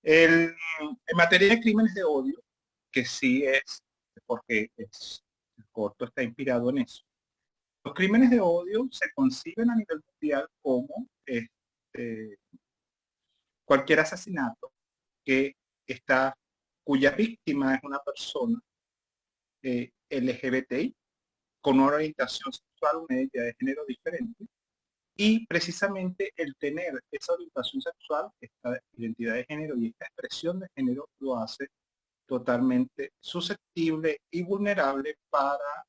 En materia de crímenes de odio, que sí es, porque el corto está inspirado en eso. Los crímenes de odio se conciben a nivel mundial como cualquier asesinato que está, cuya víctima es una persona LGBTI con una orientación sexual, una identidad de género diferente, y precisamente el tener esa orientación sexual, esta identidad de género y esta expresión de género lo hace totalmente susceptible y vulnerable para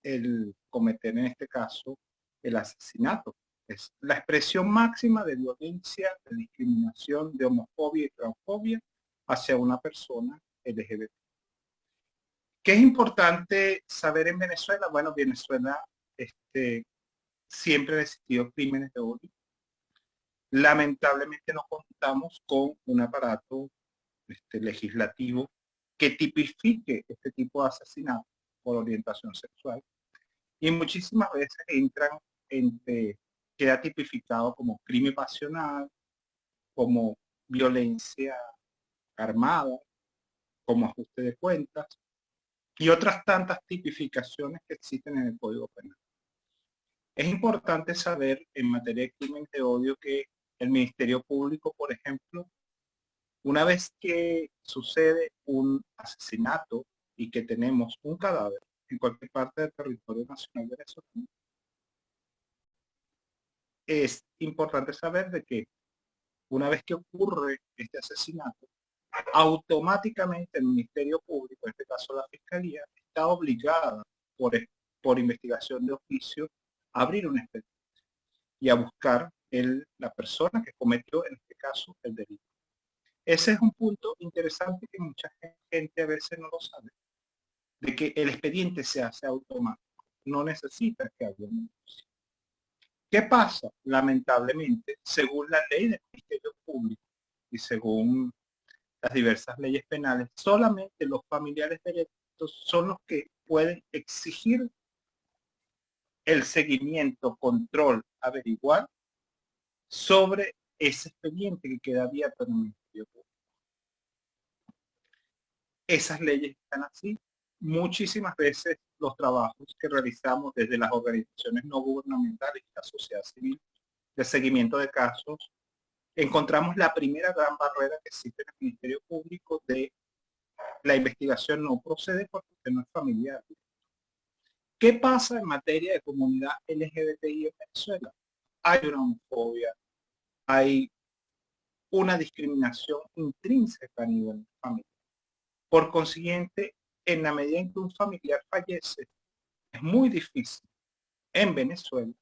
el cometer en este caso el asesinato. Es la expresión máxima de violencia, de discriminación, de homofobia y transfobia hacia una persona LGBT. ¿Qué es importante saber en Venezuela? Bueno, Venezuela siempre ha existido crímenes de odio. Lamentablemente no contamos con un aparato legislativo que tipifique este tipo de asesinato por orientación sexual. Y muchísimas veces entran queda tipificado como crimen pasional, como violencia armada, como ajuste de cuentas y otras tantas tipificaciones que existen en el Código Penal. Es importante saber en materia de crímenes de odio que el Ministerio Público, por ejemplo, una vez que sucede un asesinato y que tenemos un cadáver en cualquier parte del territorio nacional venezolano, es importante saber de que una vez que ocurre este asesinato, automáticamente el Ministerio Público, en este caso la Fiscalía, está obligada por, por investigación de oficio a abrir un expediente y a buscar la persona que cometió, en este caso, el delito. Ese es un punto interesante que mucha gente a veces no lo sabe, de que el expediente se hace automático, no necesita que haya un negocio. ¿Qué pasa? Lamentablemente, según la ley del Ministerio Público y según las diversas leyes penales, solamente los familiares directos son los que pueden exigir el seguimiento, control, averiguar sobre ese expediente que queda abierto en el Ministerio Público. Esas leyes están así. Muchísimas veces los trabajos que realizamos desde las organizaciones no gubernamentales y la sociedad civil de seguimiento de casos, encontramos la primera gran barrera que existe en el Ministerio Público de la investigación no procede porque usted no es familiar. ¿Qué pasa en materia de comunidad LGBTI en Venezuela? Hay una homofobia, hay una discriminación intrínseca a nivel familiar. Por consiguiente, en la medida en que un familiar fallece, es muy difícil en Venezuela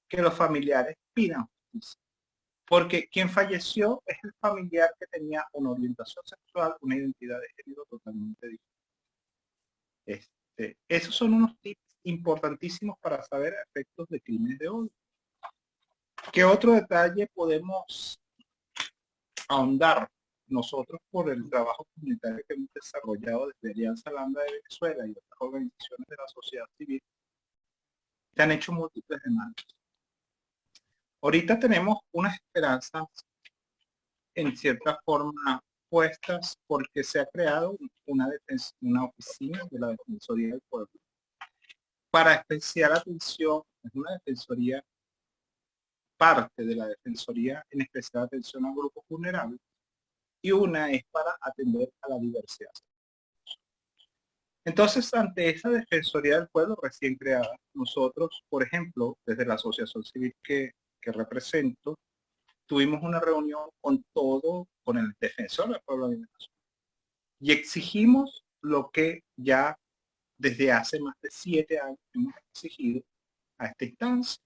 que los familiares pidan justicia. Porque quien falleció es el familiar que tenía una orientación sexual, una identidad de género totalmente diferente. Esos son unos tips importantísimos para saber efectos de crímenes de odio. ¿Qué otro detalle podemos ahondar nosotros por el trabajo comunitario que hemos desarrollado desde Alianza Lambda de Venezuela y otras organizaciones de la sociedad civil que han hecho múltiples demandas? Ahorita tenemos unas esperanzas en cierta forma puestas porque se ha creado una oficina de la Defensoría del Pueblo para especial atención, es una defensoría, parte de la Defensoría en especial atención a grupos vulnerables, y una es para atender a la diversidad. Entonces, ante esa Defensoría del Pueblo recién creada, nosotros, por ejemplo, desde la asociación civil que represento, tuvimos una reunión con el defensor del pueblo de Venezuela y exigimos lo que ya desde hace más de 7 años hemos exigido a esta instancia,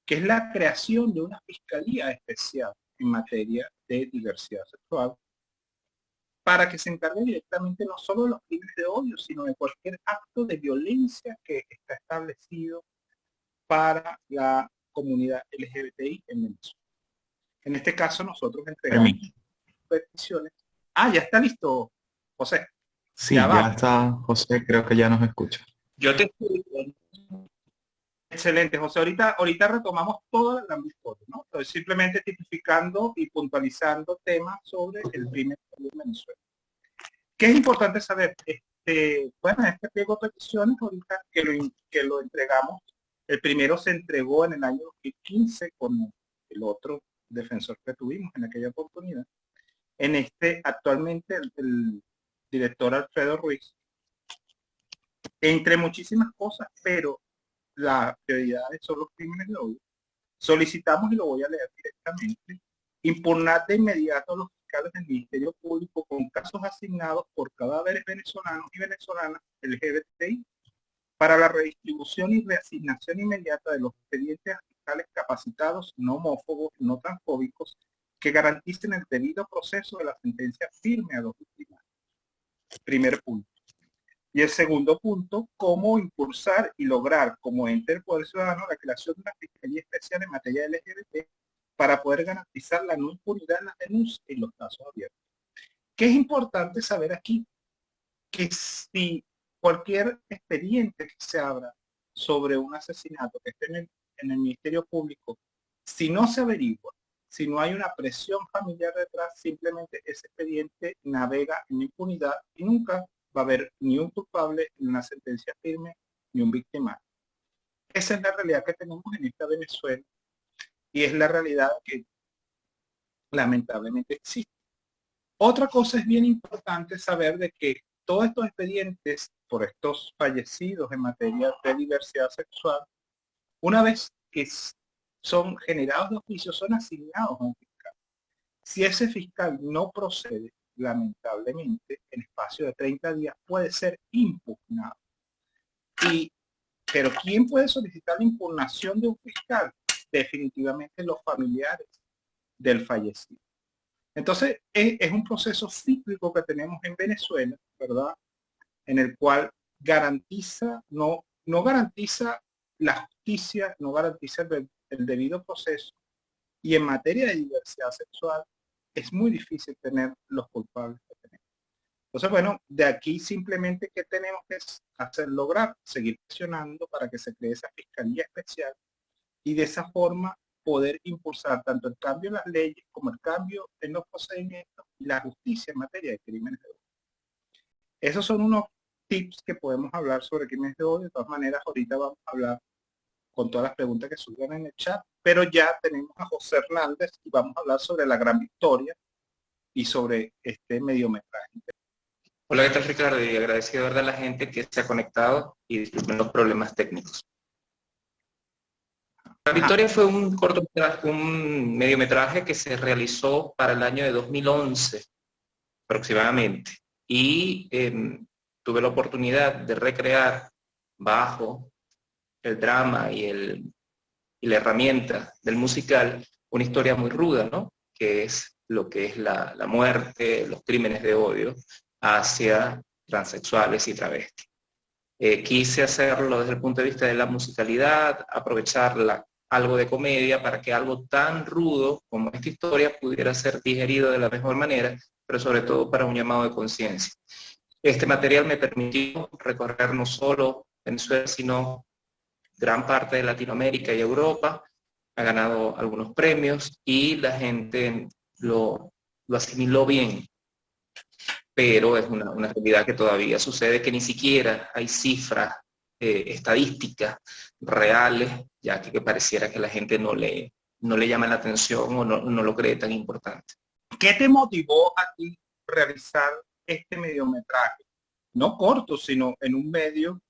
que es la creación de una fiscalía especial en materia de diversidad sexual para que se encargue directamente no solo de los crímenes de odio, sino de cualquier acto de violencia que está establecido para la comunidad LGBTI en Venezuela. En este caso, nosotros entregamos peticiones. Ah, ya está listo, José. Sí, ya está, José, creo que ya nos escucha. Yo te escucho. Excelente, José. Ahorita retomamos toda la historia, ¿no? Entonces, simplemente tipificando y puntualizando temas sobre el primer periodo en Venezuela. ¿Qué es importante saber? Bueno, este pliego de peticiones, ahorita que lo entregamos, el primero se entregó en el año 2015 con el otro defensor que tuvimos en aquella oportunidad. Actualmente el director Alfredo Ruiz, entre muchísimas cosas, pero las prioridades son los crímenes de odio. Solicitamos, y lo voy a leer directamente, impugnar de inmediato a los fiscales del Ministerio Público con casos asignados por cadáveres venezolanos y venezolanas LGBTI para la redistribución y reasignación inmediata de los expedientes a fiscales capacitados, no homófobos, no transfóbicos, que garanticen el debido proceso de la sentencia firme a los victimarios. Primer punto. Y el segundo punto, cómo impulsar y lograr como ente del Poder Ciudadano la creación de una Fiscalía Especial en materia de LGBT para poder garantizar la no impunidad en las denuncias y los casos abiertos. ¿Qué es importante saber aquí? Que si cualquier expediente que se abra sobre un asesinato que esté en el Ministerio Público, si no se averigua, si no hay una presión familiar detrás, simplemente ese expediente navega en impunidad y nunca va a haber ni un culpable, ni una sentencia firme, ni un victimario. Esa es la realidad que tenemos en esta Venezuela y es la realidad que lamentablemente existe. Otra cosa es bien importante saber de que todos estos expedientes por estos fallecidos en materia de diversidad sexual, una vez que son generados de oficio, son asignados a un fiscal. Si ese fiscal no procede, lamentablemente, en espacio de 30 días puede ser impugnado. Pero ¿quién puede solicitar la impugnación de un fiscal? Definitivamente los familiares del fallecido. Entonces, es un proceso cíclico que tenemos en Venezuela, ¿verdad? En el cual garantiza, no garantiza la justicia, no garantiza el debido proceso. Y en materia de diversidad sexual, es muy difícil tener los culpables que tenemos. Entonces, bueno, de aquí simplemente que tenemos que lograr seguir presionando para que se cree esa fiscalía especial y de esa forma poder impulsar tanto el cambio en las leyes como el cambio en los procedimientos y la justicia en materia de crímenes de odio. Esos son unos tips que podemos hablar sobre crímenes de odio. De todas maneras, ahorita vamos a hablar con todas las preguntas que surjan en el chat, pero ya tenemos a José Hernández y vamos a hablar sobre La Gran Victoria y sobre este mediometraje. Hola, ¿qué tal, Ricardo? Y agradecido de verdad a la gente que se ha conectado y disculpen los problemas técnicos. La Victoria fue un mediometraje que se realizó para el año de 2011 aproximadamente y tuve la oportunidad de recrear bajo el drama y la herramienta del musical una historia muy ruda, ¿no? Que es lo que es la muerte, los crímenes de odio hacia transexuales y travestis. Quise hacerlo desde el punto de vista de la musicalidad, aprovechar algo de comedia para que algo tan rudo como esta historia pudiera ser digerido de la mejor manera, pero sobre todo para un llamado de conciencia. Este material me permitió recorrer no solo Venezuela, sino gran parte de Latinoamérica y Europa. Ha ganado algunos premios y la gente lo asimiló bien. Pero es una realidad que todavía sucede, que ni siquiera hay cifras estadísticas reales, ya que pareciera que la gente no le llama la atención o no lo cree tan importante. ¿Qué te motivó a ti realizar este mediometraje? No corto, sino en un medio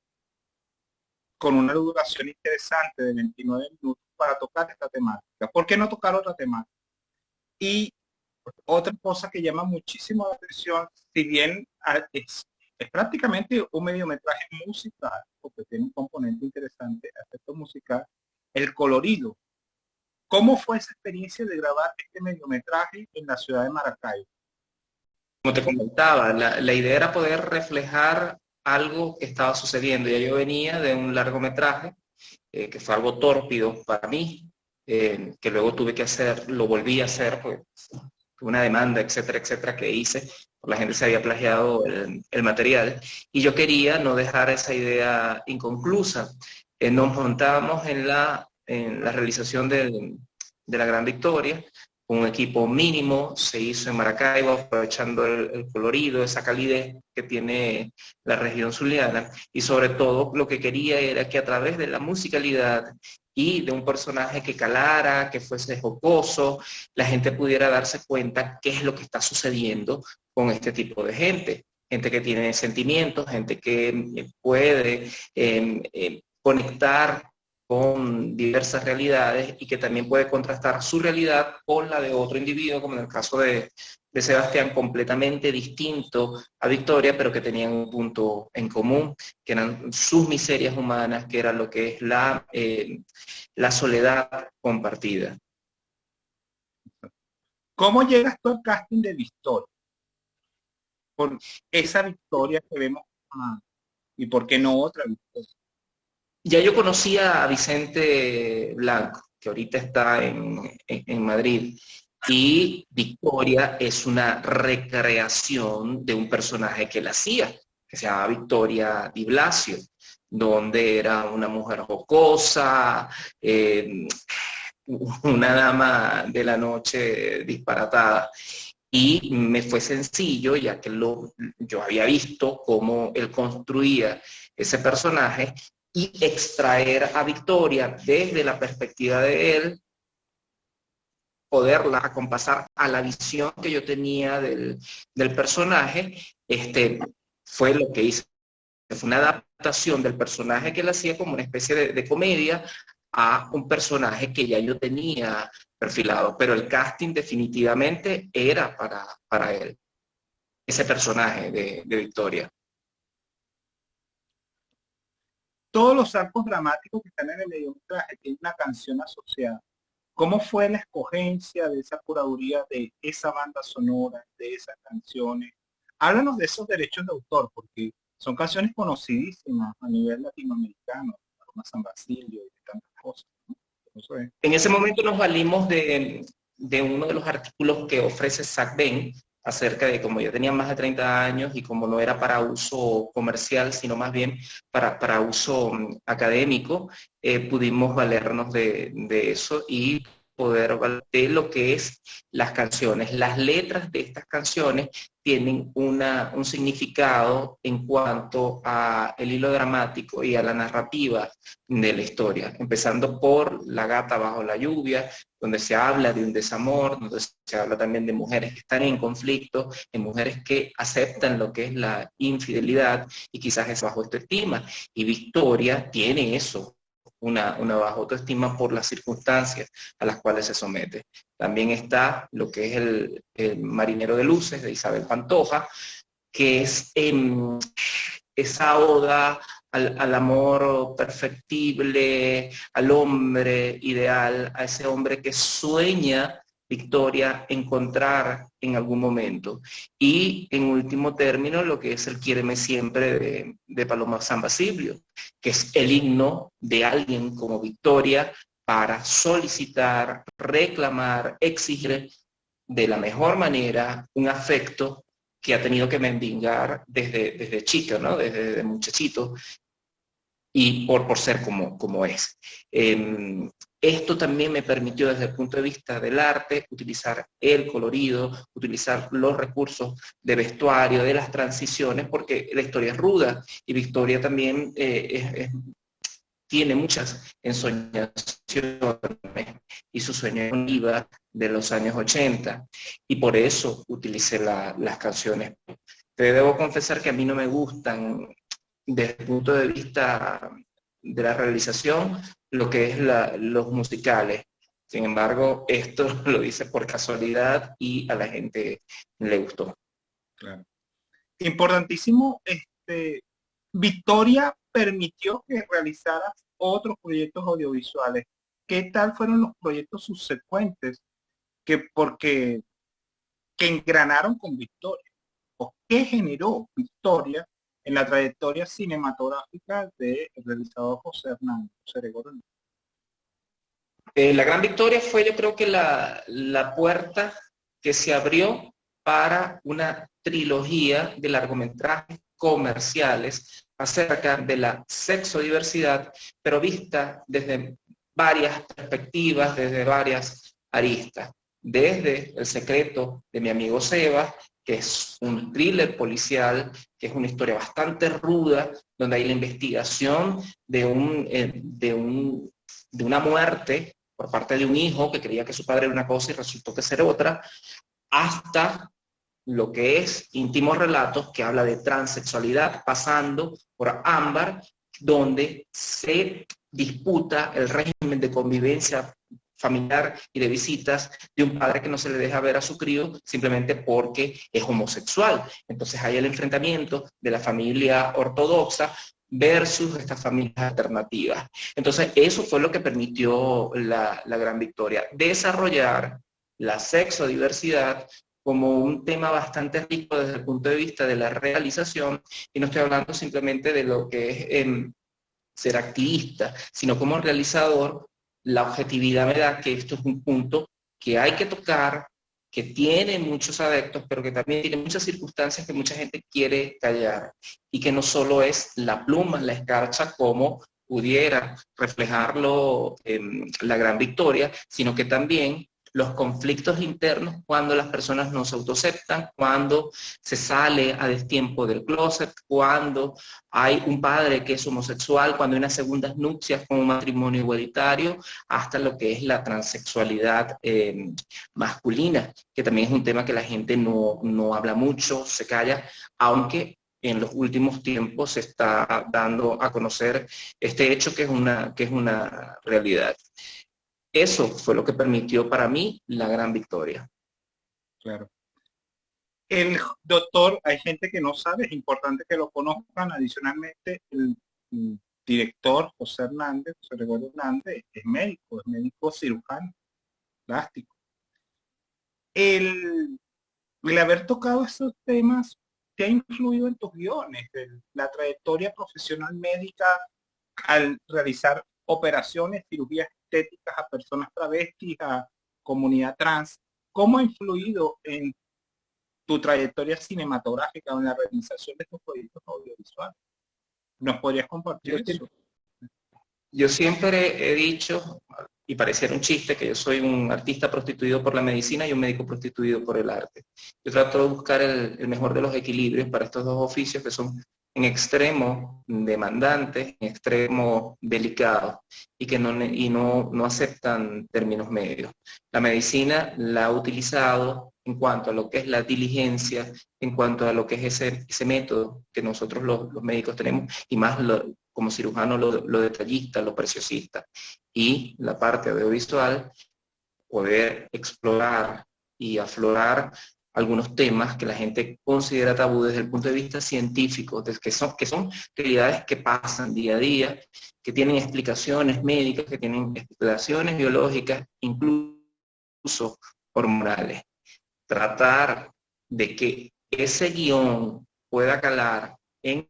con una duración interesante de 29 minutos para tocar esta temática. ¿Por qué no tocar otra temática? Y otra cosa que llama muchísimo la atención, si bien es prácticamente un mediometraje musical, porque tiene un componente interesante, aspecto musical, el colorido. ¿Cómo fue esa experiencia de grabar este mediometraje en la ciudad de Maracaibo? Como te comentaba, la idea era poder reflejar algo que estaba sucediendo. Ya yo venía de un largometraje, que fue algo tórpido para mí, que luego tuve que hacer, lo volví a hacer, pues, una demanda, etcétera, etcétera, que hice. La gente se había plagiado el material y yo quería no dejar esa idea inconclusa. nos montábamos en la realización de la Gran Victoria. Un equipo mínimo se hizo en Maracaibo, aprovechando el colorido, esa calidez que tiene la región zuliana, y sobre todo lo que quería era que a través de la musicalidad y de un personaje que calara, que fuese jocoso, la gente pudiera darse cuenta qué es lo que está sucediendo con este tipo de gente. Gente que tiene sentimientos, gente que puede conectar con diversas realidades y que también puede contrastar su realidad con la de otro individuo, como en el caso de Sebastián, completamente distinto a Victoria, pero que tenían un punto en común, que eran sus miserias humanas, que era lo que es la soledad compartida. ¿Cómo llegas tú al casting de Victoria? Por esa Victoria que vemos, y por qué no otra Victoria. Ya yo conocía a Vicente Blanco, que ahorita está en Madrid, y Victoria es una recreación de un personaje que él hacía, que se llama Victoria Di Blasio, donde era una mujer jocosa, una dama de la noche disparatada. Y me fue sencillo, ya que yo había visto cómo él construía ese personaje, y extraer a Victoria desde la perspectiva de él, poderla acompasar a la visión que yo tenía del personaje, fue lo que hice. Fue una adaptación del personaje que él hacía como una especie de comedia a un personaje que ya yo tenía perfilado, pero el casting definitivamente era para él, ese personaje de Victoria. Todos los arcos dramáticos que están en el mediometraje tienen una canción asociada. ¿Cómo fue la escogencia de esa curaduría de esa banda sonora, de esas canciones? Háblanos de esos derechos de autor, porque son canciones conocidísimas a nivel latinoamericano, Paloma San Basilio y tantas cosas, ¿no? En ese momento nos valimos de uno de los artículos que ofrece SACBEN, acerca de cómo yo tenía más de 30 años y como no era para uso comercial, sino más bien para uso académico, pudimos valernos de eso y poder valer de lo que es las canciones. Las letras de estas canciones tienen un significado en cuanto a el hilo dramático y a la narrativa de la historia, empezando por La gata bajo la lluvia, donde se habla de un desamor, donde se habla también de mujeres que están en conflicto, de mujeres que aceptan lo que es la infidelidad y quizás es bajo autoestima. Y Victoria tiene eso, una baja autoestima por las circunstancias a las cuales se somete. También está lo que es el Marinero de Luces, de Isabel Pantoja, que es esa oda al amor perfectible, al hombre ideal, a ese hombre que sueña Victoria encontrar en algún momento. Y en último término, lo que es el Quiéreme Siempre de Paloma San Basilio, que es el himno de alguien como Victoria para solicitar, reclamar, exigir de la mejor manera un afecto que ha tenido que mendigar desde chica, ¿no? Desde muchachito, y por ser como es. Esto también me permitió desde el punto de vista del arte utilizar el colorido, utilizar los recursos de vestuario, de las transiciones, porque la historia es ruda y Victoria también tiene muchas ensoñaciones y su sueño iba de los años 80 y por eso utilicé las canciones. Te debo confesar que a mí no me gustan desde el punto de vista de la realización lo que es los musicales. Sin embargo, esto lo hice por casualidad y a la gente le gustó. Claro. Importantísimo, Victoria permitió que realizaras otros proyectos audiovisuales. ¿Qué tal fueron los proyectos subsecuentes que engranaron con Victoria? ¿O qué generó Victoria en la trayectoria cinematográfica del realizador José Hernán Ceregoro? La Gran Victoria fue, yo creo que la puerta que se abrió para una trilogía de largometrajes comerciales acerca de la sexodiversidad, pero vista desde varias perspectivas, desde varias aristas. Desde El secreto de mi amigo Seba, que es un thriller policial, que es una historia bastante ruda, donde hay la investigación de una muerte por parte de un hijo que creía que su padre era una cosa y resultó que ser otra, hasta lo que es Íntimos Relatos, que habla de transexualidad, pasando por Ámbar, donde se disputa el régimen de convivencia familiar y de visitas de un padre que no se le deja ver a su crío simplemente porque es homosexual. Entonces hay el enfrentamiento de la familia ortodoxa versus estas familias alternativas. Entonces eso fue lo que permitió la Gran Victoria, desarrollar la sexodiversidad como un tema bastante rico desde el punto de vista de la realización, y no estoy hablando simplemente de lo que es ser activista, sino como realizador. La objetividad me da que esto es un punto que hay que tocar, que tiene muchos adeptos, pero que también tiene muchas circunstancias que mucha gente quiere callar, y que no solo es la pluma, la escarcha, como pudiera reflejarlo la Gran Victoria, sino que también los conflictos internos cuando las personas no se autoaceptan, cuando se sale a destiempo del closet, cuando hay un padre que es homosexual, cuando hay unas segundas nupcias con un matrimonio igualitario, hasta lo que es la transexualidad masculina, que también es un tema que la gente no habla mucho, se calla, aunque en los últimos tiempos se está dando a conocer este hecho que es una realidad. Eso fue lo que permitió para mí la Gran Victoria. Claro. El doctor, hay gente que no sabe, es importante que lo conozcan. Adicionalmente, el director José Gregorio Hernández, es médico cirujano plástico. El haber tocado esos temas te ha influido en tus guiones, la trayectoria profesional médica al realizar operaciones, cirugías estéticas a personas travestis, a comunidad trans. ¿Cómo ha influido en tu trayectoria cinematográfica o en la realización de tus proyectos audiovisuales? ¿Nos podrías compartir eso? Yo siempre he dicho, y pareciera un chiste, que yo soy un artista prostituido por la medicina y un médico prostituido por el arte. Yo trato de buscar el mejor de los equilibrios para estos dos oficios que son en extremo demandantes, en extremo delicados, y que no aceptan términos medios. La medicina la ha utilizado en cuanto a lo que es la diligencia, en cuanto a lo que es ese método que nosotros los médicos tenemos, y más como cirujano lo detallista, lo preciosista, y la parte audiovisual, poder explorar y aflorar algunos temas que la gente considera tabú desde el punto de vista científico, que son realidades que pasan día a día, que tienen explicaciones médicas, que tienen explicaciones biológicas, incluso hormonales. Tratar de que ese guión pueda calar en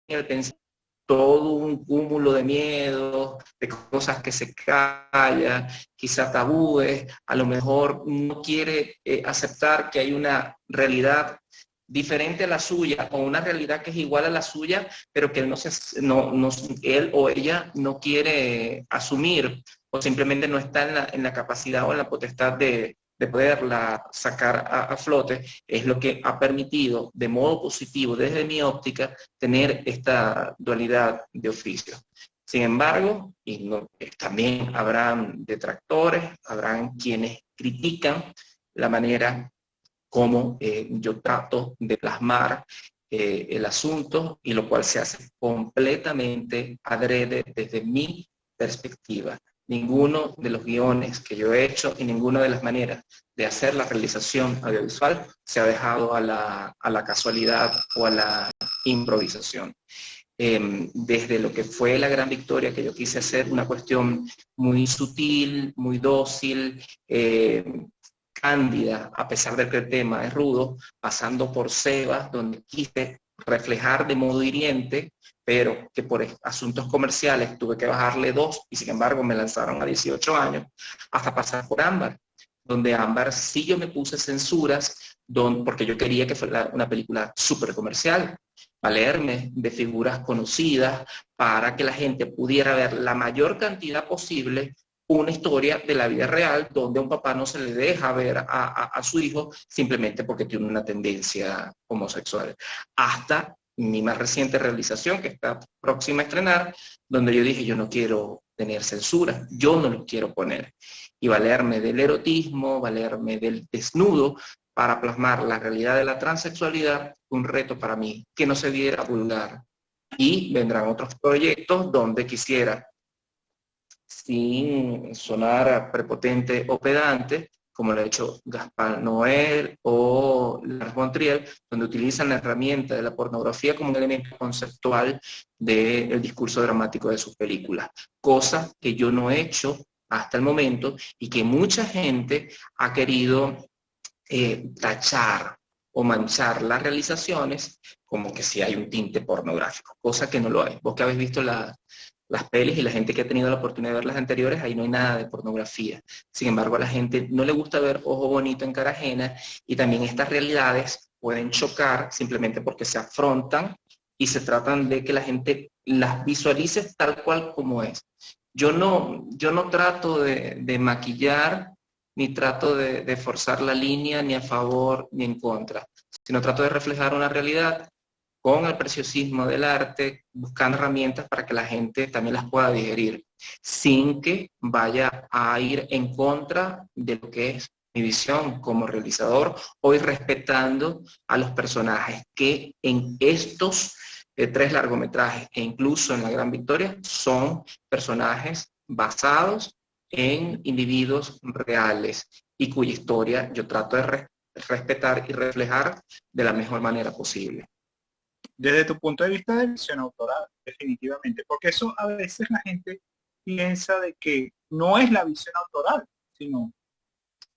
el pensamiento todo un cúmulo de miedos, de cosas que se callan, quizá tabúes, a lo mejor no quiere aceptar que hay una realidad diferente a la suya, o una realidad que es igual a la suya, pero que él o ella no quiere asumir, o simplemente no está en la capacidad o en la potestad de poderla sacar a flote. Es lo que ha permitido de modo positivo, desde mi óptica, tener esta dualidad de oficio. Sin embargo, también habrán detractores, habrán quienes critican la manera como yo trato de plasmar el asunto, y lo cual se hace completamente adrede desde mi perspectiva. Ninguno de los guiones que yo he hecho y ninguna de las maneras de hacer la realización audiovisual se ha dejado a la casualidad o a la improvisación. Desde lo que fue la Gran Victoria, que yo quise hacer una cuestión muy sutil, muy dócil, cándida, a pesar de que el tema es rudo, pasando por Seba, donde quise reflejar de modo hiriente, pero que por asuntos comerciales tuve que bajarle 2, y sin embargo me lanzaron a 18 años, hasta pasar por Ámbar, donde Ámbar sí yo me puse censuras, porque yo quería que fuera una película súper comercial, valerme de figuras conocidas para que la gente pudiera ver la mayor cantidad posible una historia de la vida real donde a un papá no se le deja ver a su hijo simplemente porque tiene una tendencia homosexual. Hasta mi más reciente realización, que está próxima a estrenar, donde yo dije, yo no quiero tener censura, yo no lo quiero poner. Y valerme del erotismo, valerme del desnudo, para plasmar la realidad de la transexualidad, un reto para mí, que no se viera vulgar. Y vendrán otros proyectos donde quisiera, sin sonar prepotente o pedante, como lo ha hecho Gaspar Noé o Lars von Trier, donde utilizan la herramienta de la pornografía como un elemento conceptual del discurso dramático de sus películas, cosa que yo no he hecho hasta el momento y que mucha gente ha querido tachar o manchar las realizaciones como que si hay un tinte pornográfico, cosa que no lo hay. Vos que habéis visto las pelis y la gente que ha tenido la oportunidad de ver las anteriores, ahí no hay nada de pornografía. Sin embargo, a la gente no le gusta ver ojo bonito en cara ajena y también estas realidades pueden chocar simplemente porque se afrontan y se tratan de que la gente las visualice tal cual como es. Yo no trato de maquillar ni trato de forzar la línea ni a favor ni en contra, sino trato de reflejar una realidad con el preciosismo del arte, buscando herramientas para que la gente también las pueda digerir, sin que vaya a ir en contra de lo que es mi visión como realizador, hoy respetando a los personajes que en estos 3 largometrajes e incluso en La Gran Victoria son personajes basados en individuos reales y cuya historia yo trato de respetar y reflejar de la mejor manera posible. Desde tu punto de vista de visión autoral, definitivamente, porque eso a veces la gente piensa de que no es la visión autoral, sino,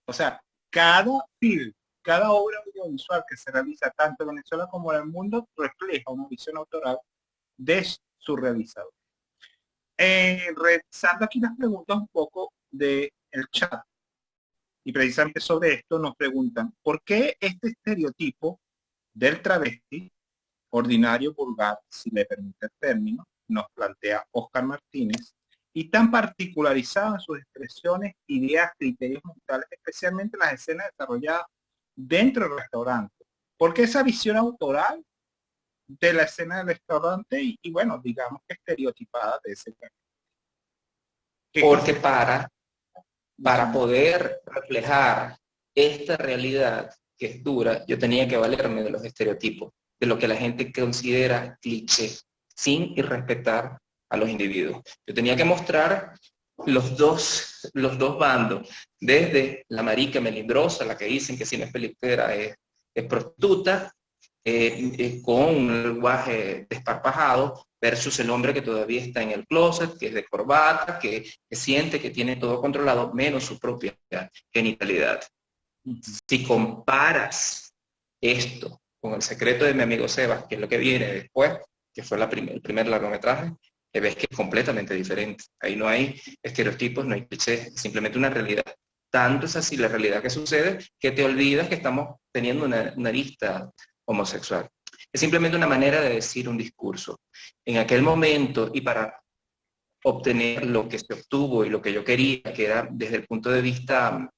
o sea, cada film, cada obra audiovisual que se realiza tanto en Venezuela como en el mundo refleja una visión autoral de su realizador. Revisando aquí las preguntas un poco del chat, y precisamente sobre esto nos preguntan, ¿por qué este estereotipo del travesti, ordinario, vulgar, si le permite el término, nos plantea Oscar Martínez, y tan particularizado en sus expresiones, ideas, criterios mentales, especialmente las escenas desarrolladas dentro del restaurante? ¿Por qué esa visión autoral de la escena del restaurante y bueno, digamos que estereotipada de ese caso? Porque para poder reflejar esta realidad que es dura, yo tenía que valerme de los estereotipos, de lo que la gente considera cliché, sin irrespetar a los individuos. Yo tenía que mostrar los dos bandos, desde la marica melindrosa, la que dicen que si no es peluquera es prostituta, con un lenguaje desparpajado, versus el hombre que todavía está en el closet, que es de corbata, que siente que tiene todo controlado, menos su propia genitalidad. Si comparas esto con El secreto de mi amigo Sebas, que es lo que viene después, que fue el primer largometraje, ves que es completamente diferente. Ahí no hay estereotipos, no hay clichés, es simplemente una realidad. Tanto es así la realidad que sucede que te olvidas que estamos teniendo una lista homosexual. Es simplemente una manera de decir un discurso. En aquel momento, y para obtener lo que se obtuvo y lo que yo quería, que era desde el punto de vista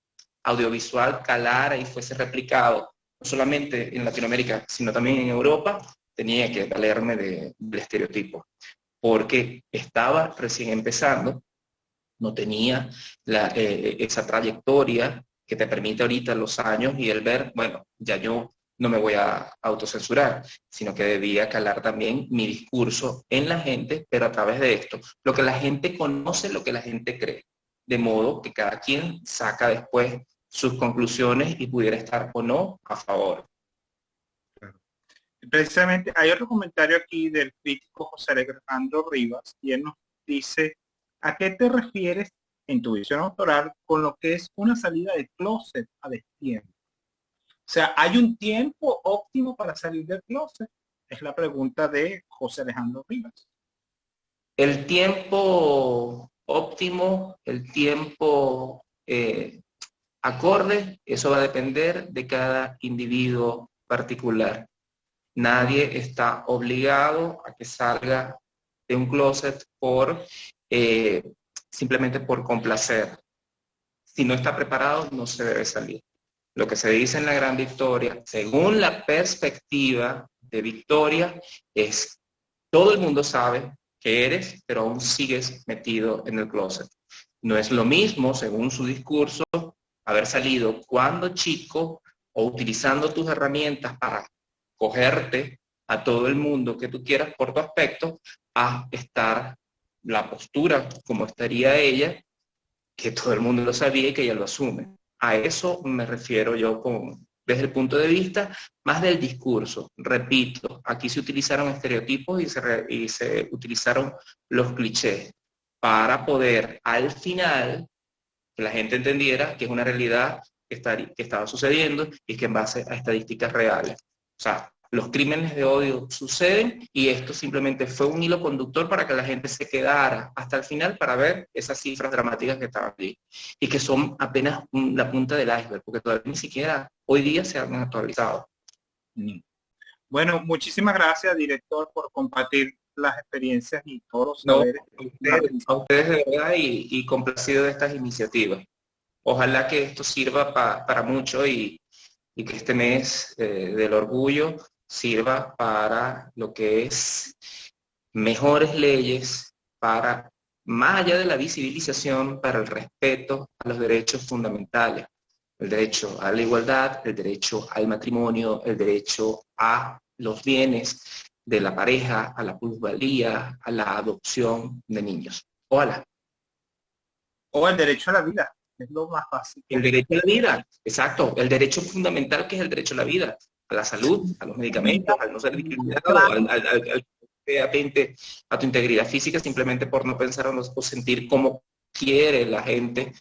audiovisual, calara y fuese replicado, no solamente en Latinoamérica, sino también en Europa, tenía que valerme del estereotipo, porque estaba recién empezando, no tenía esa trayectoria que te permite ahorita los años y el ver, bueno, ya yo no me voy a autocensurar, sino que debía calar también mi discurso en la gente, pero a través de esto, lo que la gente conoce, lo que la gente cree, de modo que cada quien saca después sus conclusiones y pudiera estar o no a favor. Precisamente hay otro comentario aquí del crítico José Alejandro Rivas, y él nos dice, ¿a qué te refieres en tu visión autoral con lo que es una salida de closet a destiempo? O sea, ¿hay un tiempo óptimo para salir del closet? Es la pregunta de José Alejandro Rivas. El tiempo óptimo, el tiempo acorde, eso va a depender de cada individuo particular. Nadie está obligado a que salga de un closet simplemente por complacer. Si no está preparado, no se debe salir. Lo que se dice en la Gran Victoria, según la perspectiva de Victoria, es todo el mundo sabe que eres, pero aún sigues metido en el closet. No es lo mismo, según su discurso, haber salido cuando chico o utilizando tus herramientas para cogerte a todo el mundo que tú quieras por tu aspecto, a estar la postura como estaría ella, que todo el mundo lo sabía y que ella lo asume. A eso me refiero yo desde el punto de vista más del discurso. Repito, aquí se utilizaron estereotipos y se utilizaron los clichés para poder al final que la gente entendiera que es una realidad que estaba sucediendo y que en base a estadísticas reales. O sea, los crímenes de odio suceden y esto simplemente fue un hilo conductor para que la gente se quedara hasta el final para ver esas cifras dramáticas que estaban allí y que son apenas la punta del iceberg, porque todavía ni siquiera hoy día se han actualizado. Bueno, muchísimas gracias, director, por compartir las experiencias y todos los saberes. A ustedes de verdad y complacido de estas iniciativas. Ojalá que esto sirva para mucho y que este mes del orgullo sirva para lo que es mejores leyes, para, más allá de la visibilización, para el respeto a los derechos fundamentales, el derecho a la igualdad, el derecho al matrimonio, el derecho a los bienes de la pareja, a la plusvalía, a la adopción de niños. Ojalá. O el derecho a la vida, es lo más fácil. El derecho a la vida, exacto, el derecho fundamental que es el derecho a la vida, a la salud, a los medicamentos, al no ser discriminado, al atente a tu integridad física simplemente por no pensar o sentir como quiere la gente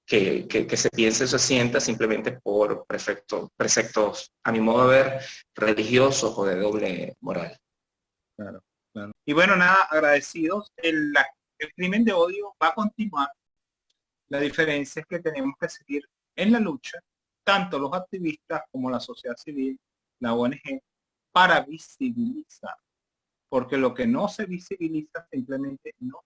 que se piense o se sienta simplemente por preceptos, a mi modo de ver, religiosos o de doble moral. Claro, claro. Y bueno, nada, agradecidos. El crimen de odio va a continuar. La diferencia es que tenemos que seguir en la lucha, tanto los activistas como la sociedad civil, la ONG, para visibilizar. Porque lo que no se visibiliza simplemente no.